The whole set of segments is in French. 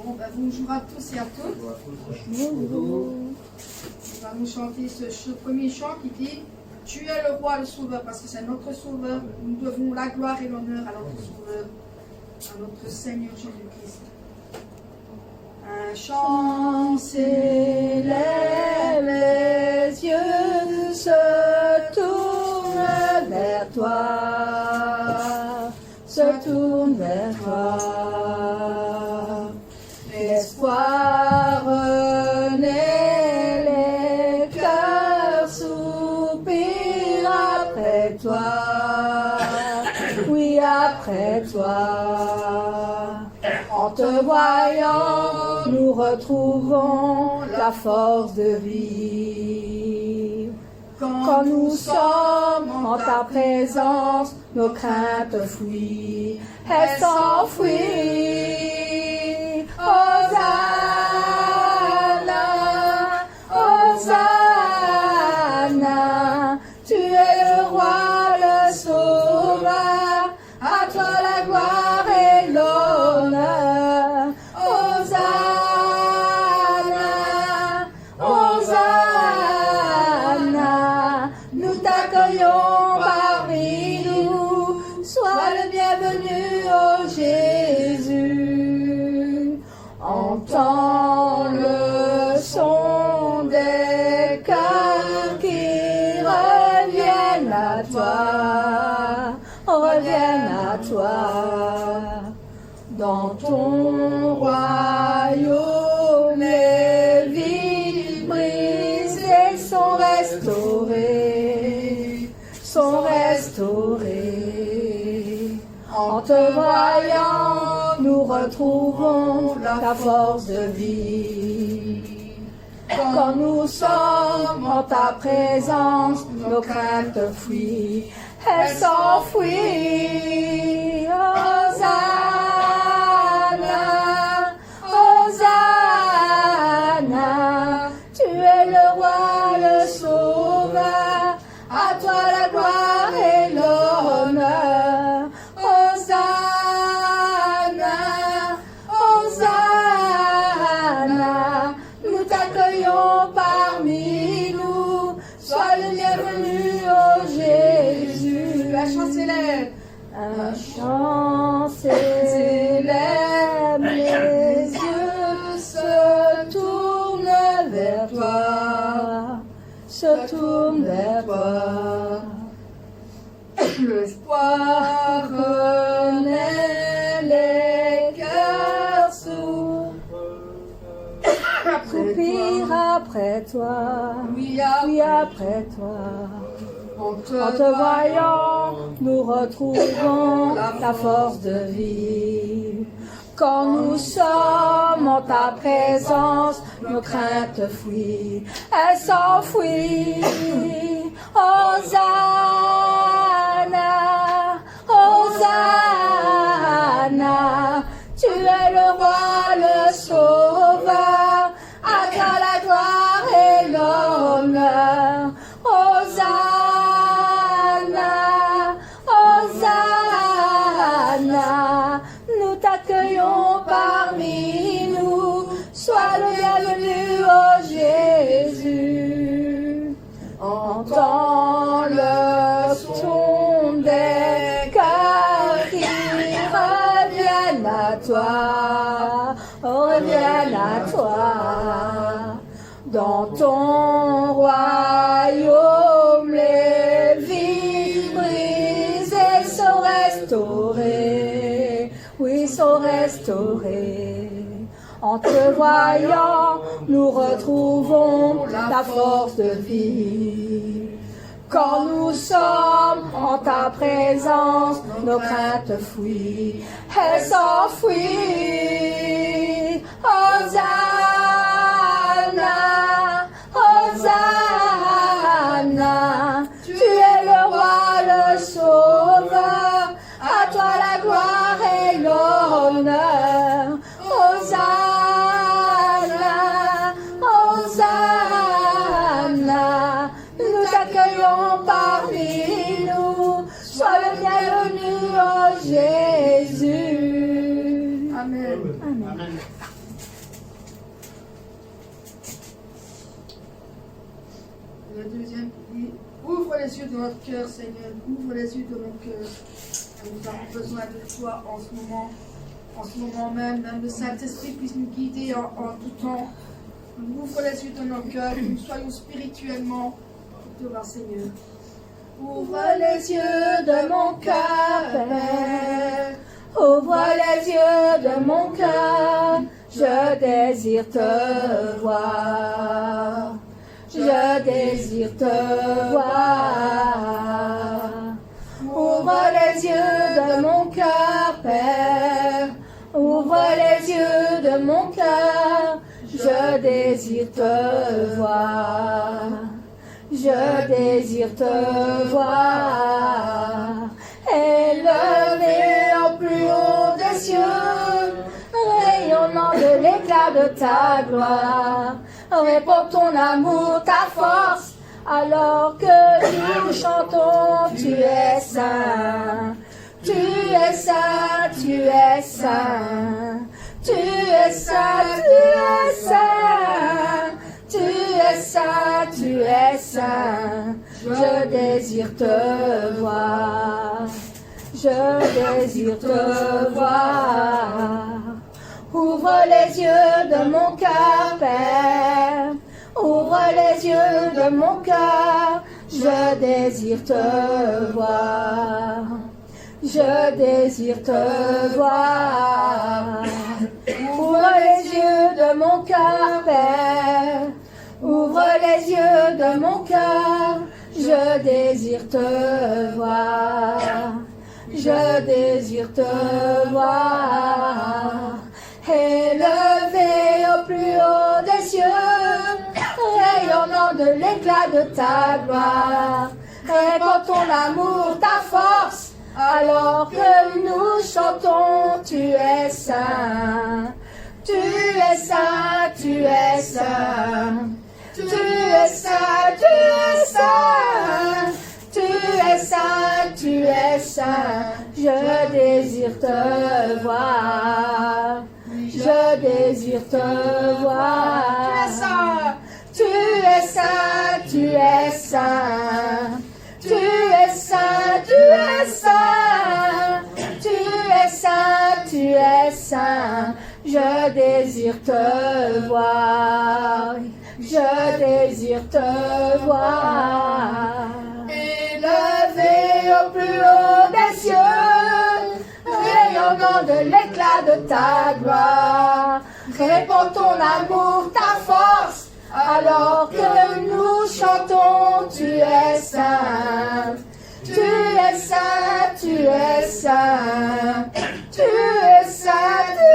Bonjour à tous et à toutes. Bonjour. On va nous chanter ce premier chant qui dit « Tu es le roi, le sauveur » parce que c'est notre sauveur. Nous devons la gloire et l'honneur à notre sauveur, à notre Seigneur Jésus-Christ. Un chant s'élève, les yeux se tournent vers toi, se tournent vers toi. L'espoir renaît, les cœurs soupirent après toi, oui après toi. En te voyant, nous retrouvons la force de vivre. Quand nous sommes en ta présence, nos craintes fuient, elles s'enfuient. Hosanna, Hosanna, tu es le roi, le sauveur, à toi la gloire et l'honneur. Hosanna, Hosanna, nous t'accueillons parmi nous, sois le bienvenu, ô Jésus. Entends le son des cœurs qui reviennent à toi, reviennent à toi. Dans ton royaume, les vies brisées sont restaurées, sont restaurées. En te voyant, nous retrouvons la force de vie. Quand nous sommes en ta présence, nos craintes fuient, elles s'enfuient. Hosanna, Hosanna, tu es le roi, le sauveur, à toi la gloire et l'honneur. Hosanna, Hosanna, nous t'accueillons parmi nous, sois le bienvenu, ô Jésus. Un chant s'élève, un chant s'élève, les yeux se tournent vers toi, se tournent vers toi. L'espoir renaît, les cœurs soupirent après toi, oui après toi. En te voyant, nous retrouvons la force de vie. Quand nous sommes en ta présence, nos craintes fuient, elles s'enfuient. Hosanna, Hosanna, tu es le roi, le sauveur, à toi la gloire et l'honneur. Hosanna, Hosanna, nous t'accueillons parmi nous, sois le bienvenu, ô Jésus. Entends le son des cœurs qui reviennent à toi, reviennent à toi. Dans ton royaume, les vies brisées sont restaurées, oui, sont restaurées. En te voyant, nous retrouvons la force de vie. Quand nous sommes en ta présence, nos craintes fuient, elles s'enfuient. Hosanna, Hosanna, tu es le roi, le sauveur, à toi la gloire et l'honneur. Hosanna, Hosanna, nous t'accueillons parmi nous, sois le bienvenu, ô Jésus. Amen. Amen. les yeux de notre cœur, Seigneur. Ouvre les yeux de mon cœur. Nous avons besoin de toi en ce moment même. Même le Saint-Esprit puisse nous guider en tout temps. Ouvre les yeux de nos cœurs, que nous soyons spirituellement pour toi, Seigneur. Ouvre les yeux de mon cœur, Père. Ouvre les yeux de mon cœur. Je désire te voir. Je désire te voir. Ouvre les yeux de mon cœur, Père. Ouvre les yeux de mon cœur. Je désire te voir. Je désire te voir. Élevé au plus haut des cieux, rayonnant de l'éclat de ta gloire. Répands ton amour, ta force, alors que nous chantons, tu es saint. Tu es saint, tu es saint. Tu es saint, tu es saint. Tu es saint, tu es saint. Je désire te voir. Je désire te voir. Ouvre les yeux de mon cœur, Père. Ouvre les yeux de mon cœur. Je désire te voir. Je désire te voir. Ouvre les yeux de mon cœur, Père. Ouvre les yeux de mon cœur. Je désire te voir. Je désire te voir. Élevé au plus haut des cieux, rayonnant de l'éclat de ta gloire. Répands ton amour, ta force, alors que nous chantons, tu es saint. Tu es saint, tu es saint. Tu es saint, tu es saint. Tu es saint, tu es saint. Je désire te voir. Je désire te voir. Tu es saint, tu es saint. Tu es saint, tu es saint. Tu es saint, tu es saint. Je désire te voir. Je désire te voir. Élevé au plus haut des cieux, rayonnant de l'éclat de ta gloire. Répands ton amour, ta force, alors que nous chantons, tu es saint. Tu es saint, tu es saint. Tu es saint, tu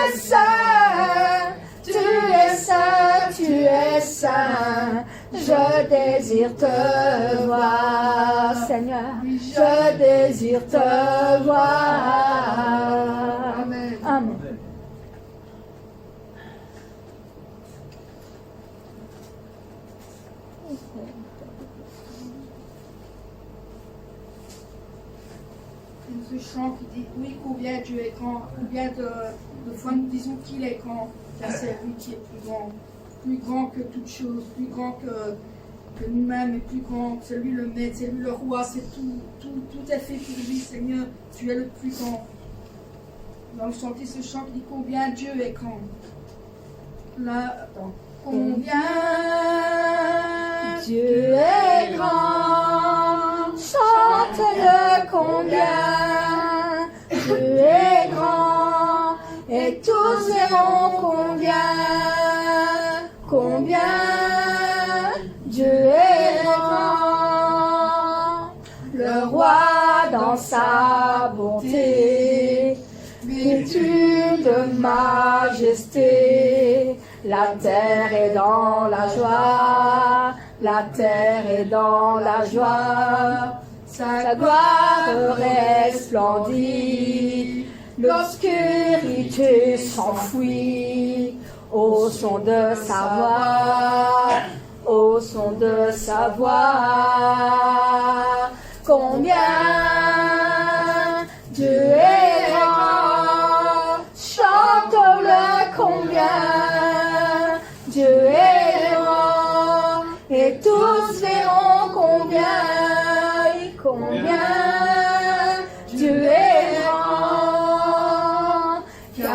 es saint. Tu es saint, tu es saint. Je désire te voir, Seigneur. Je désire te voir. Amen. Amen. Ce chant qui dit oui, combien Dieu est grand, combien de fois nous disons qu'il est grand, car c'est lui qui est plus grand que toute chose, plus grand que nous-mêmes et plus grand, c'est lui le maître, c'est lui le roi, c'est tout est fait pour lui, Seigneur, tu es le plus grand. Nous allons chanter ce chant qui dit combien Dieu est grand. Là, attends. Combien Dieu est grand, chante-le combien Dieu est grand, et tous verront combien Dieu est grand. Le roi dans sa bonté, vêtu de majesté, la terre est dans la joie, la terre est dans la joie. Sa gloire resplendit, l'obscurité s'enfuit, au son de sa voix, au son de sa voix. Combien Dieu est grand, chante-le combien Dieu est grand, et tous verront combien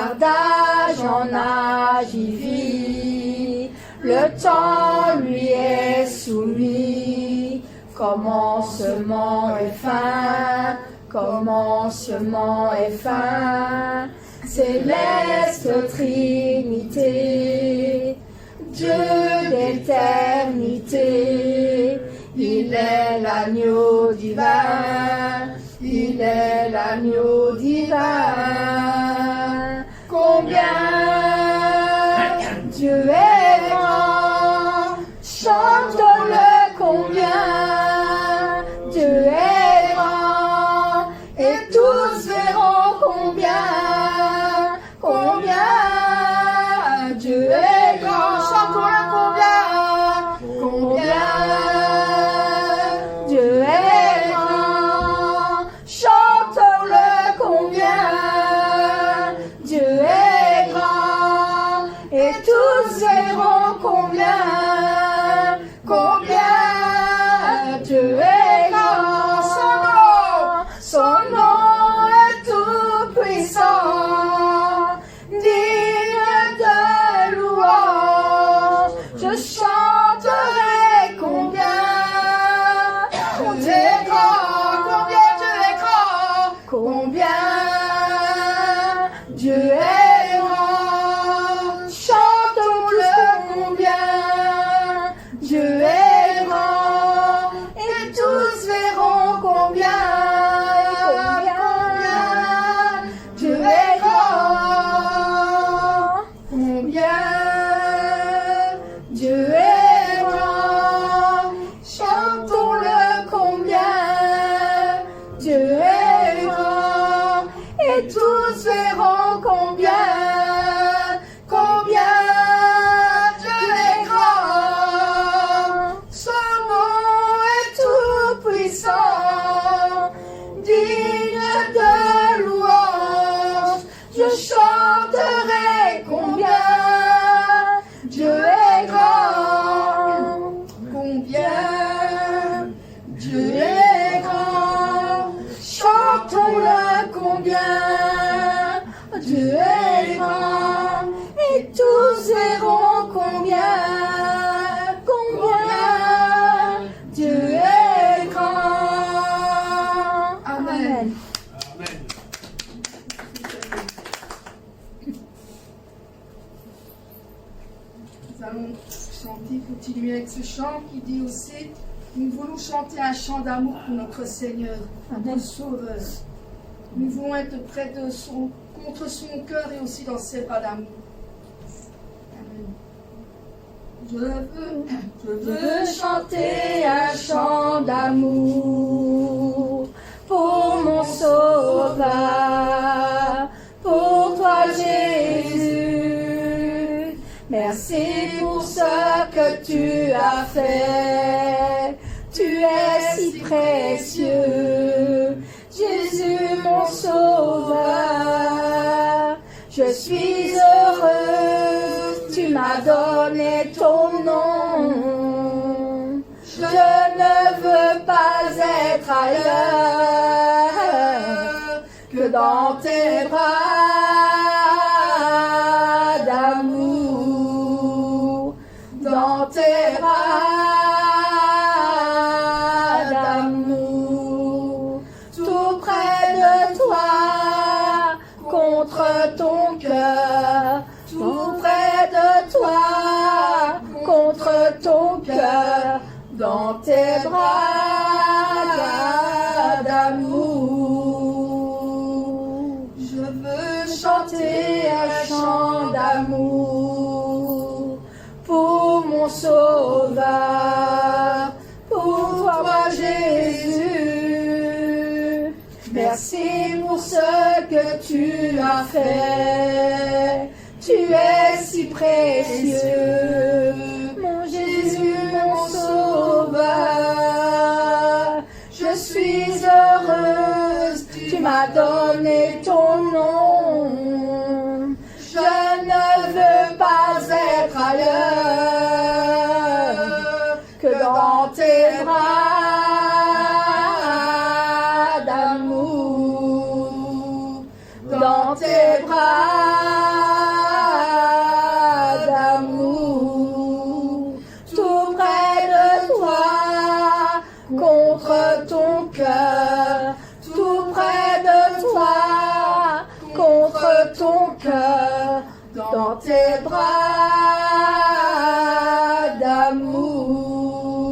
car d'âge en âge il vit, le temps lui est soumis. Commencement et fin, commencement et fin, céleste Trinité, Dieu d'éternité, il est l'agneau divin, il est l'agneau divin. Combien Dieu est grand, chante-le combien Dieu est grand, et tous verront combien Dieu est grand. Chantons-le combien Dieu est grand, chantons-le combien Dieu est grand, et tous verront combien Dieu est grand. Son nom est tout puissant, digne de louange. Je chanterai combien Dieu est grand, combien Dieu est grand. Chantons-le combien Dieu est grand, et tous verront combien Dieu est grand. Combien Dieu est grand. Chantons-le combien Dieu est grand, et tous verront combien Dieu est grand. Son nom est tout puissant, digne de louange. Je chanterai combien Dieu est grand, combien Dieu est grand. Chantons-le combien Dieu est grand, et tous verront combien Dieu est grand. Amen. Nous allons chanter, continuer avec ce chant qui dit aussi: nous voulons chanter un chant d'amour pour notre Seigneur, notre Sauveur. Nous voulons être près de contre son cœur et aussi dans ses bras d'amour. Amen. Je veux chanter un chant d'amour pour mon Sauveur, pour toi Jésus. Merci pour ce que tu as fait, tu es si précieux. Jésus mon Sauveur, je suis heureuse, tu m'as donné ton nom. Je ne veux pas être ailleurs que dans tes bras d'amour, dans tes bras d'amour, tout près de toi, contre ton cœur, tout près de toi, contre ton cœur, dans tes bras d'amour. Je veux chanter un chant d'amour pour mon Sauveur, pour toi Jésus. Merci pour ce que tu as fait, tu es si précieux. Mon Jésus, mon Sauveur, je suis heureuse, tu m'as donné ton nom. Je ne veux pas être ailleurs que dans tes bras d'amour, dans tes bras ton cœur dans tes bras d'amour.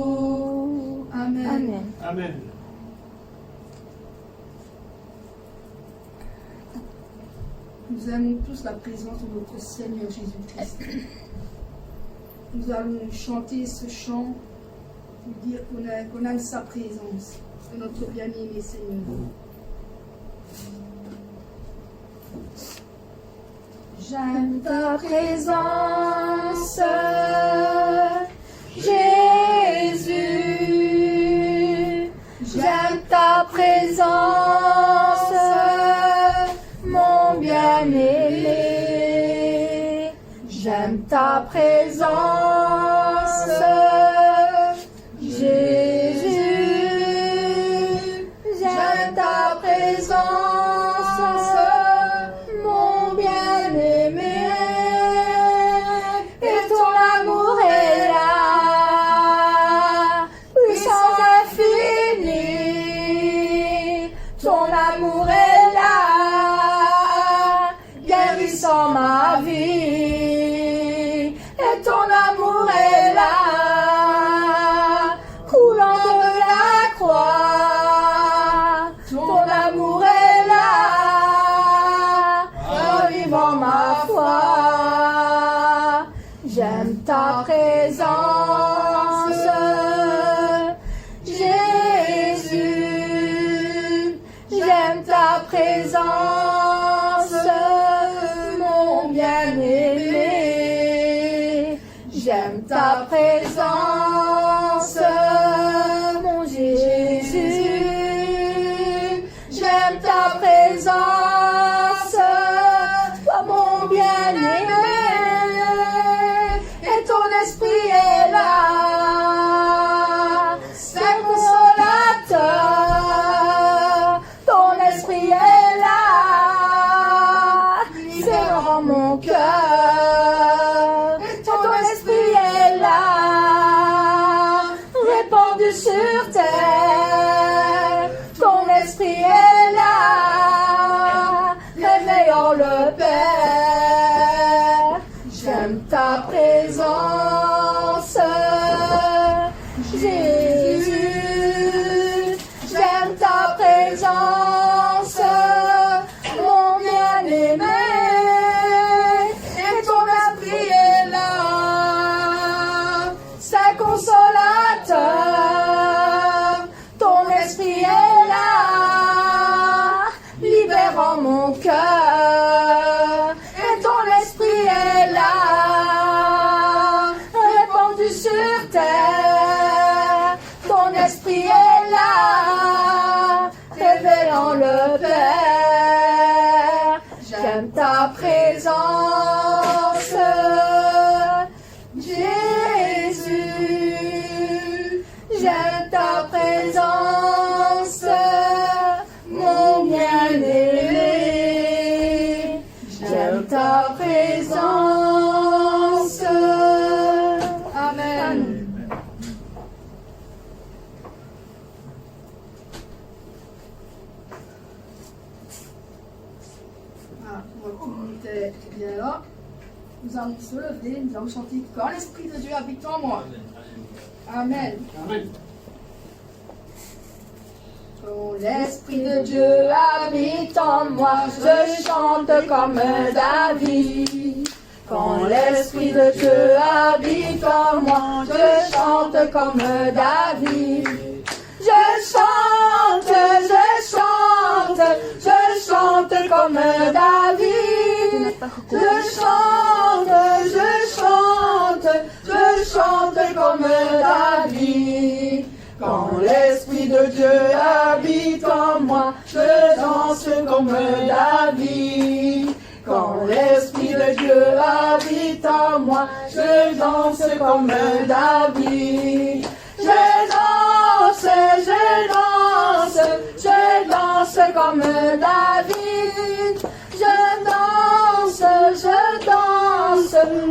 Amen. Amen. Amen. Nous aimons tous la présence de notre Seigneur Jésus-Christ. Nous allons chanter ce chant pour dire qu'on aime sa présence, de notre bien-aimé Seigneur. J'aime ta présence, Jésus. J'aime ta présence, mon bien-aimé. J'aime ta présence, Jésus. J'aime ta présence, mon bien-aimé. Et ton amour est là, puissance infinie. Ton amour est là, guérissant ma vie. Et ton amour est là, coulant de la croix. Ton amour est là, revivant ma foi. J'aime ta présence, Jésus. J'aime ta présence, mon bien-aimé. J'aime ta présence, mon Jésus. J'aime ta présence, toi mon bien-aimé. Et ton esprit est là, c'est consolateur. Ton esprit est là, libérant mon cœur. Et ton esprit est là, répandu sur terre. Ton esprit est là, réveillant le Père. J'aime ta présence, Jésus. J'aime ta présence, mon bien-aimé. Et ton esprit est là, c'est consolateur. Ton esprit est là, libérant mon cœur. Et ton esprit est là, répandu sur terre. Ton esprit est là, révélant le Père. J'aime ta présence, Jésus. J'aime ta présence, mon bien-aimé. J'aime ta présence. Amen. Ah, notre communauté est bien là. Nous allons se lever, nous allons chanter quand l'Esprit de Dieu habite en moi. Amen. Amen. Quand l'Esprit de Dieu habite en moi, je chante comme David. Quand l'Esprit de Dieu habite en moi, je chante comme David. Je chante comme David. Je chante comme David. Quand l'Esprit de Dieu habite en moi, je danse comme David. Quand l'Esprit de Dieu habite en moi, je danse comme David. Je danse comme David.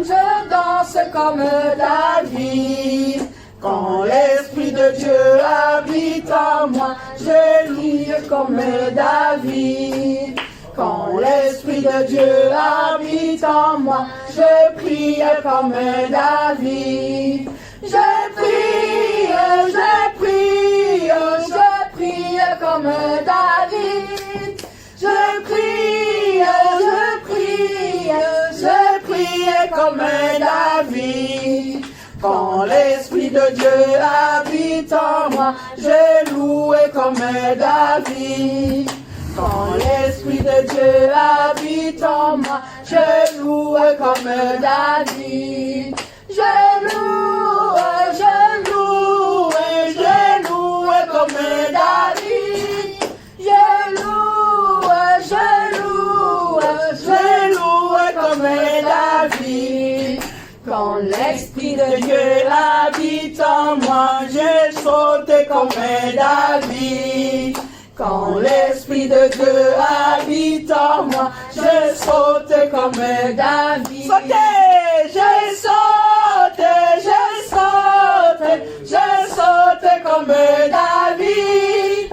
Je danse comme David. Quand l'Esprit de Dieu habite en moi, je lis comme David. Quand l'Esprit de Dieu habite en moi, je prie comme David. Je prie comme David. Je prie comme David. Quand l'Esprit de Dieu habite en moi, je loue comme David. Quand l'Esprit de Dieu habite en moi, je loue comme David. Je loue comme David. Je loue comme David. Quand l'Esprit de Dieu habite en moi, je saute comme David. Quand l'Esprit de Dieu habite en moi, je saute comme David. Sautez, je saute comme David.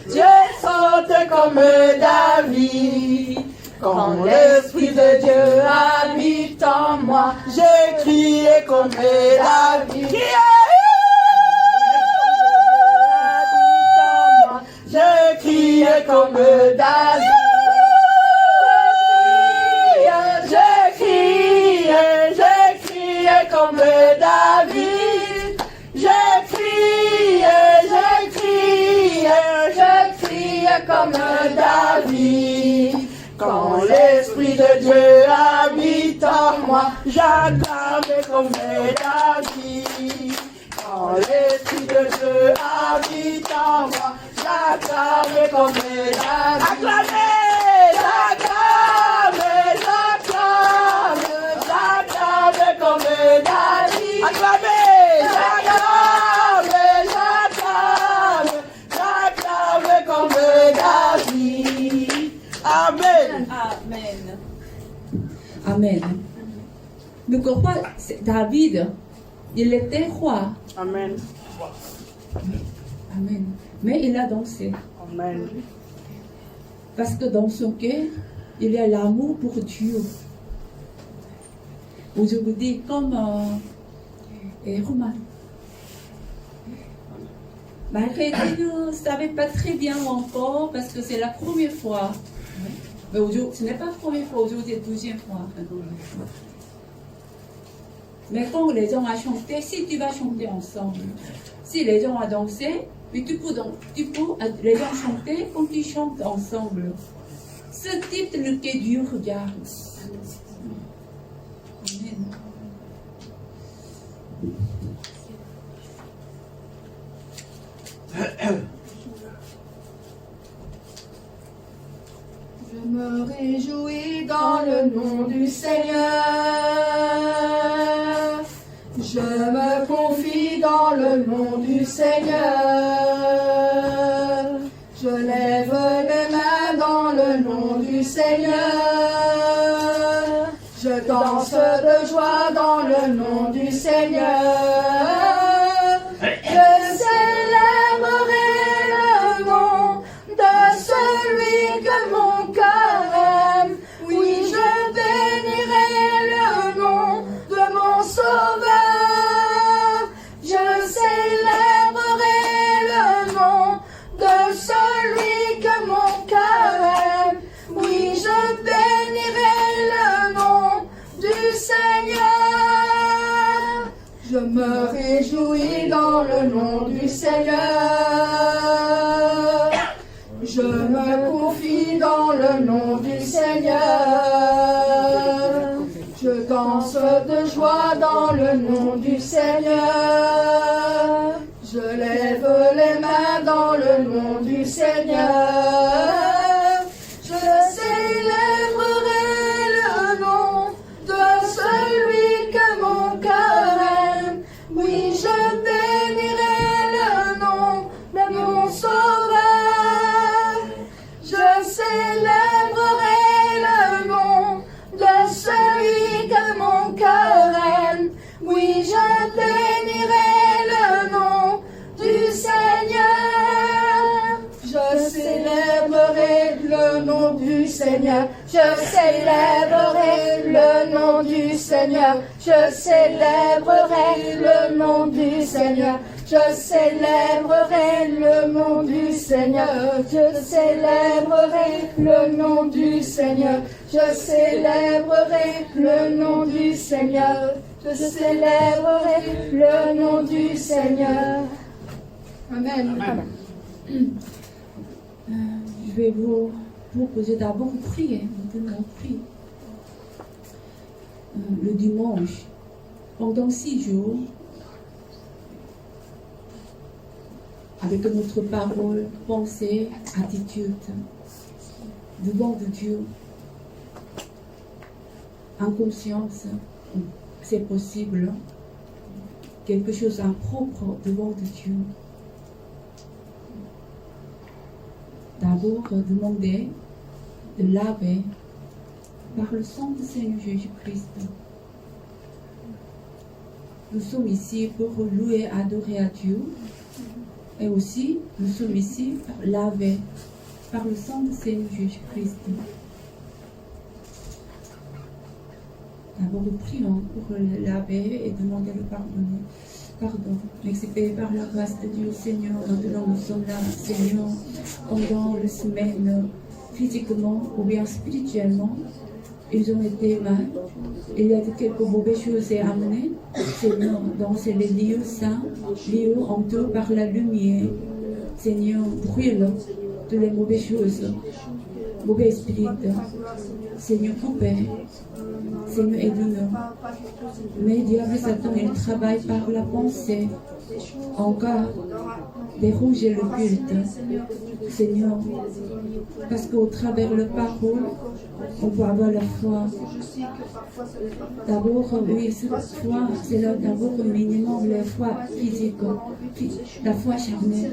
Je saute comme David. Quand l'Esprit de Dieu habite en moi, je crie comme David. Je crie comme David. Je crie comme David. Je crie comme David. Quand l'Esprit de Dieu habite en moi, j'acclame comme David. Quand l'Esprit de Dieu habite en moi, j'acclame comme David. J'acclame comme David. J'acclame comme David. Amen. Amen. Amen. Ne crois pas, David, il était roi. Amen. Amen. Mais il a dansé. Amen. Parce que dans son cœur, il y a l'amour pour Dieu. Aujourd'hui, comme Romain. Malgré qu'il ne savait pas très bien encore, parce que c'est la première fois. Mais aujourd'hui, ce n'est pas la première fois, aujourd'hui, c'est la deuxième fois. Mais quand les gens ont chanté, si tu vas chanter ensemble, si les gens ont dansé, puis tu peux les gens chanter quand ils chantent ensemble. Ce titre que Dieu regarde. Amen. Je me réjouis dans le nom du Seigneur. Je me confie dans le nom du Seigneur. Je lève les mains dans le nom du Seigneur. Je danse de joie dans le nom du Seigneur. Je célébrerai le nom de celui que mon cœur aime. Oui, je bénirai le nom de mon Sauveur. Je célébrerai le nom de celui que mon cœur aime. Oui, je bénirai le nom du Seigneur. Je me réjouis dans le nom du Seigneur. Je me confie dans le nom du Seigneur. Je danse de joie dans le nom du Seigneur. Je lève les mains dans le nom du Seigneur. Je célébrerai le nom de celui que mon cœur aime. Oui, je bénirai le nom de mon Sauveur. Je célébrerai le nom du Seigneur. Je célébrerai le nom du Seigneur. Je célébrerai le nom du Seigneur. Je célébrerai le nom du Seigneur. Je célébrerai le nom du Seigneur. Je célébrerai le nom du Seigneur. Je célébrerai le nom du Seigneur. Amen. Amen. Je vais vous proposer d'abord de prier. Maintenant, prier. Le dimanche, pendant 6 jours, avec notre parole, pensée, attitude, devant de Dieu, en conscience, c'est possible, quelque chose d'impropre devant de Dieu. D'abord, demander de laver par le sang du Seigneur Jésus-Christ. Nous sommes ici pour louer, adorer à Dieu. Et aussi, nous sommes ici pour laver par le sang du Seigneur Jésus-Christ. D'abord, nous prions pour le laver et demander le pardon. Accepté par la grâce de Dieu, Seigneur. Maintenant, nous sommes là, Seigneur, pendant la semaine, physiquement ou bien spirituellement. Ils ont été mal. Il y a quelques mauvaises choses à amener, Seigneur, dans ces lieux saints, lieux entourés par la lumière. Seigneur, brûle toutes les mauvaises choses, mauvais esprits. Seigneur, coupez. Seigneur, aide-nous. Mais diable Satan, il travaille par la pensée. Encore déranger le culte. Seigneur, parce qu'au travers de la parole, on peut avoir la foi. D'abord, oui, cette foi, c'est d'abord le minimum, la foi physique, la foi charnelle.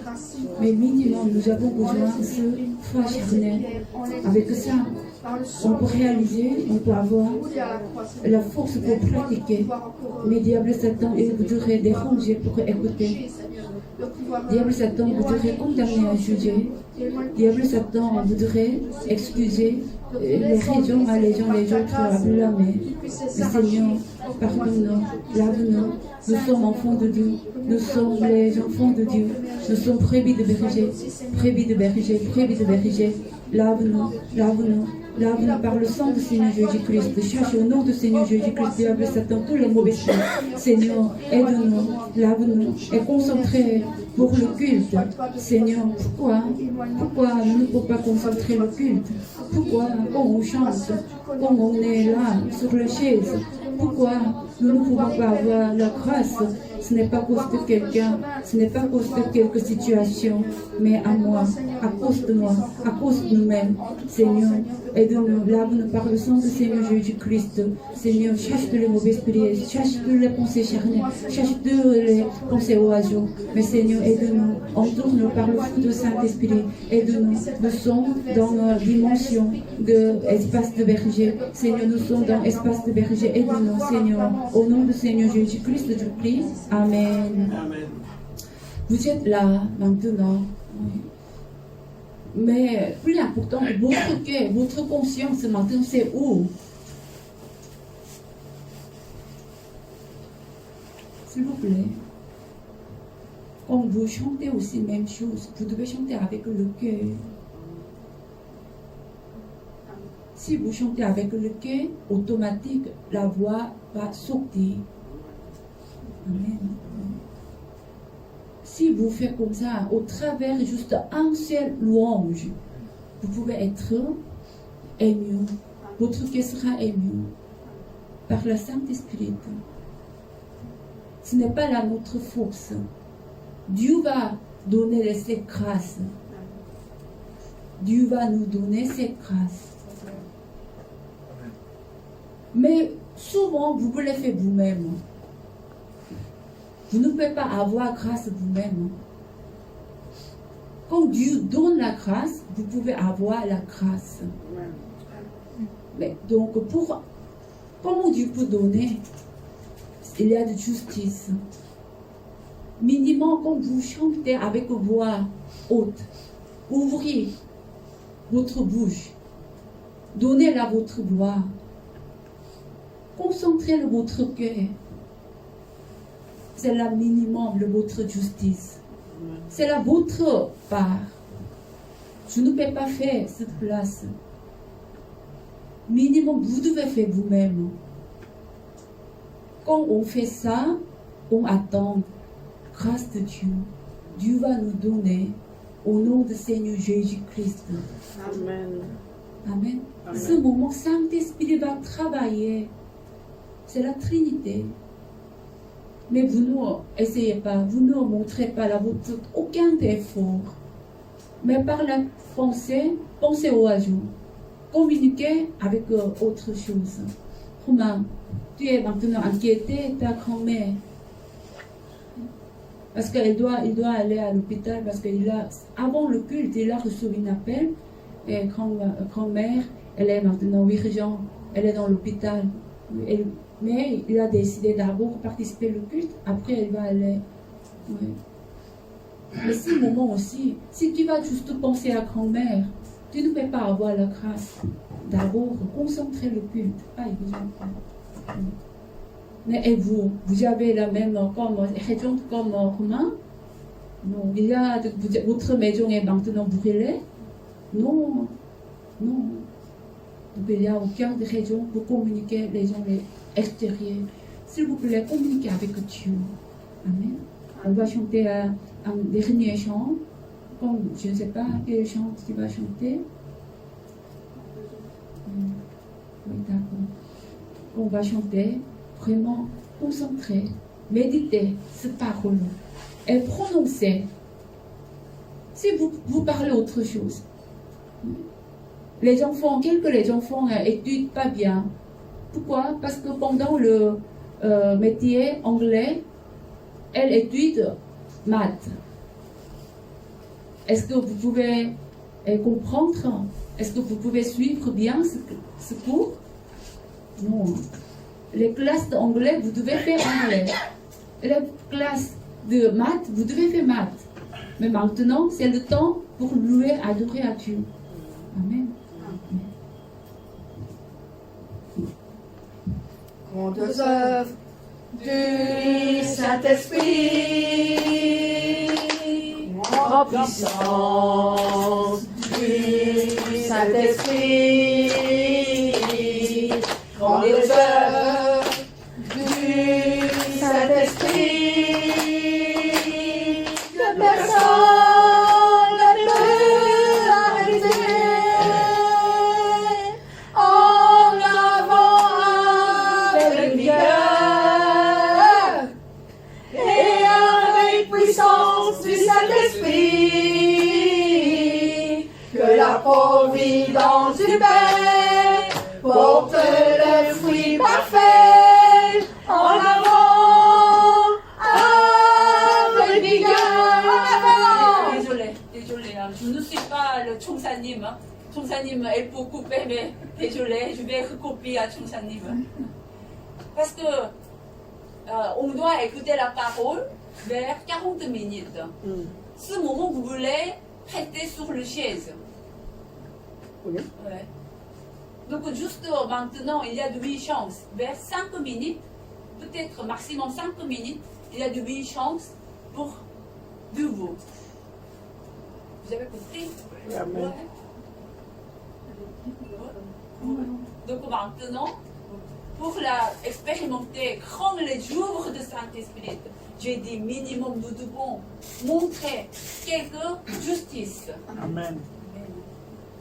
Mais minimum, nous avons besoin de cette foi charnelle. Avec ça, on peut réaliser, on peut avoir la force pour pratiquer. Mais diable Satan, il voudrait déranger pour écouter. Diable Satan voudrait condamner à juger. Diable Satan voudrait excuser les raisons à les gens, les autres à blâmer. Mais Seigneur, pardonne-nous, lave-nous. Nous sommes enfants de Dieu. Nous sommes les enfants de Dieu. Nous sommes brebis de berger, brebis de berger, brebis de berger. Lave-nous, lave-nous. Lave-nous par le sang du Seigneur Jésus-Christ. Cherche au nom du Seigneur Jésus-Christ, diable Satan, tous les mauvais choses. Seigneur, aide-nous, lave-nous et concentrez pour le culte. Seigneur, pourquoi nous ne pouvons pas concentrer le culte? Pourquoi quand on chante, quand on est là, sur la chaise, pourquoi nous ne pouvons pas avoir la grâce? Ce n'est pas à cause de quelqu'un, ce n'est pas à cause de quelque situation, mais à moi, à cause de moi, à cause de nous-mêmes. Seigneur, aide-nous, lave-nous par le sang du Seigneur Jésus-Christ. Seigneur, cherche tous les mauvais esprits, cherche toutes les pensées charnelles, cherche toutes les pensées oiseaux. Mais Seigneur, aide-nous, entoure-nous par le fruit du Saint-Esprit. Aide-nous, nous sommes dans la dimension de espace de berger. Seigneur, nous sommes dans l'espace de berger. Aide-nous, Seigneur. Au nom du Seigneur Jésus-Christ, je prie. Amen. Amen. Vous êtes là maintenant. Mais plus important, votre cœur, votre conscience ce matin, c'est où? S'il vous plaît. Quand vous chantez aussi la même chose, vous devez chanter avec le cœur. Si vous chantez avec le cœur, automatique, la voix va sortir. Amen. Si vous faites comme ça, au travers juste un seul louange, vous pouvez être ému. Votre cœur sera ému par le Saint-Esprit. Ce n'est pas là notre force. Dieu va donner cette grâce. Dieu va nous donner cette grâce. Mais souvent, vous le faites vous-même. Vous ne pouvez pas avoir grâce vous-même. Quand Dieu donne la grâce, vous pouvez avoir la grâce. Mais donc, comment Dieu peut donner? Il y a de justice. Minimum, quand vous chantez avec voix haute, ouvrez votre bouche. Donnez-la votre gloire. Concentrez votre cœur. C'est le minimum de votre justice. C'est la votre part. Je ne peux pas faire cette place. Minimum, vous devez faire vous-même. Quand on fait ça, on attend grâce de Dieu. Dieu va nous donner au nom du Seigneur Jésus-Christ. Amen. Amen. Amen. Ce moment, Saint-Esprit va travailler. C'est la Trinité. Mais vous ne essayez pas, vous ne montrez pas la votre aucun effort. Mais par la pensée, pensez au hasard. Communiquez avec autre chose. Romain, tu es maintenant inquiété, ta grand-mère. Parce qu'il doit aller à l'hôpital, parce avant le culte, il a reçu un appel. Et grand-mère, elle est maintenant 8 ans, elle est dans l'hôpital. Mais il a décidé d'abord participer au culte, après elle va aller. Oui. Mais ce moment aussi, si tu vas juste penser à grand-mère, tu ne peux pas avoir la grâce d'abord concentrer le culte. Pas évident. Mais et vous avez la même région comme Romain? Non. Votre maison est maintenant brûlée? Non. Non. Donc il n'y a aucune raison pour communiquer les gens extérieurs. S'il vous plaît, communiquez avec Dieu. Amen. On va chanter un dernier chant. Comme, je ne sais pas quel chant tu vas chanter. Oui, d'accord. On va chanter vraiment concentré, méditer cette parole et prononcer. Si vous parlez autre chose. Les enfants étudient pas bien. Pourquoi? Parce que pendant le métier anglais, elles étudient maths. Est-ce que vous pouvez comprendre? Est-ce que vous pouvez suivre bien ce cours? Non. Les classes d'anglais, vous devez faire anglais. Et les classes de maths, vous devez faire maths. Mais maintenant, c'est le temps pour louer, adorer à Dieu. Amen. Grandes œuvres du Saint-Esprit, en puissance du Saint-Esprit, grandes œuvres du Saint-Esprit, que personne ne peut arrêter. En avant avec vigueur et avec puissance du Saint-Esprit, que la providence du Père porte le fruit parfait. En avant avec vigueur. En avant. Désolé, hein. Je ne suis pas le Chongsanim. Hein. Chongsanim, elle peut couper, mais désolé, je vais recopier à Chongsanim. Parce que on doit écouter la parole vers 40 minutes. Ce moment, vous voulez rester sur le chaise. Oui. Ouais. Donc, juste maintenant, il y a de 8 chances. Vers 5 minutes, peut-être maximum 5 minutes, il y a de 8 chances pour de vous. Vous avez compris? Amen. Ouais. Donc maintenant, pour expérimenter grand les jours de Saint-Esprit, j'ai dit minimum, nous devons montrer quelque justice. Amen.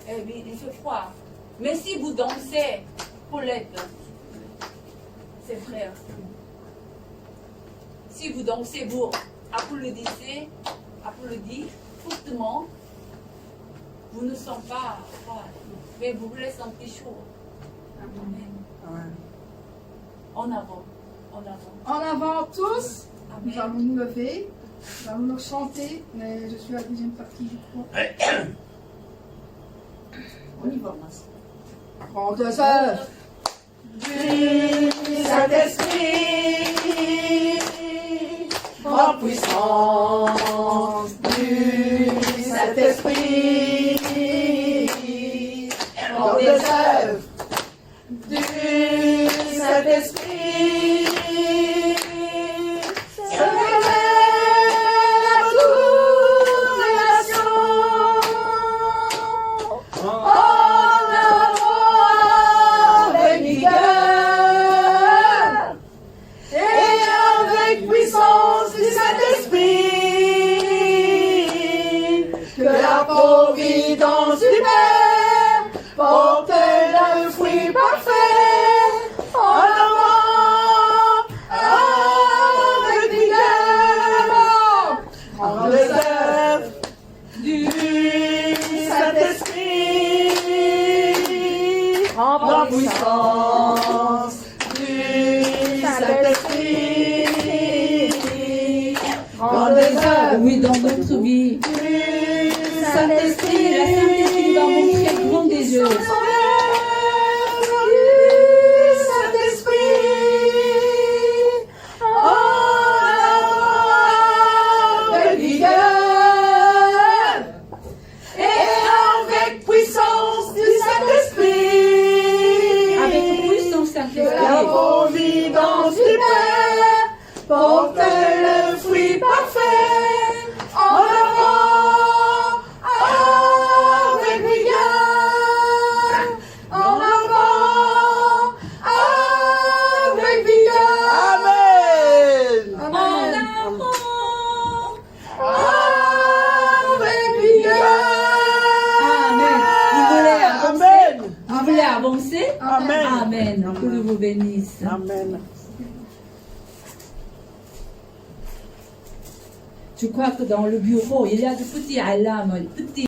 Eh bien, il fait froid. Mais si vous dansez, Paulette, c'est frère. Si vous dansez, vous applaudissez fortement, vous ne sentez pas froid, mais vous voulez sentir chaud. Amen. Amen. En avant, en avant. En avant tous, nous Amen. allons nous lever, nous allons nous chanter, mais je suis à la deuxième partie, je crois. On y va. Grandes œuvres du Saint-Esprit, en puissance du Saint-Esprit, par les œuvres du Saint-Esprit. Se révèle à toutes les nations. En avant avec vigueur et avec puissance du Saint-Esprit, que la providence du Père porte le fruit parfait en avant avec vigueur en les œuvres du Saint-Esprit, en puissance du Saint-Esprit, en les œuvres Oui, dans notre vie. du Saint-Esprit, la Saint-Esprit nous va montrer grand des yeux. Avec puissance Saint-Esprit. La providence du Père porte le fruit parfait en avant avec vigueur, en avant avec vigueur. Amen. En avant. Avec vigueur. Amen. Vous voulez avancer? Vous voulez avancer? Amen. Amen. Que Dieu vous bénisse. Amen. Je crois que dans le bureau, il y a de petits alarmes, petits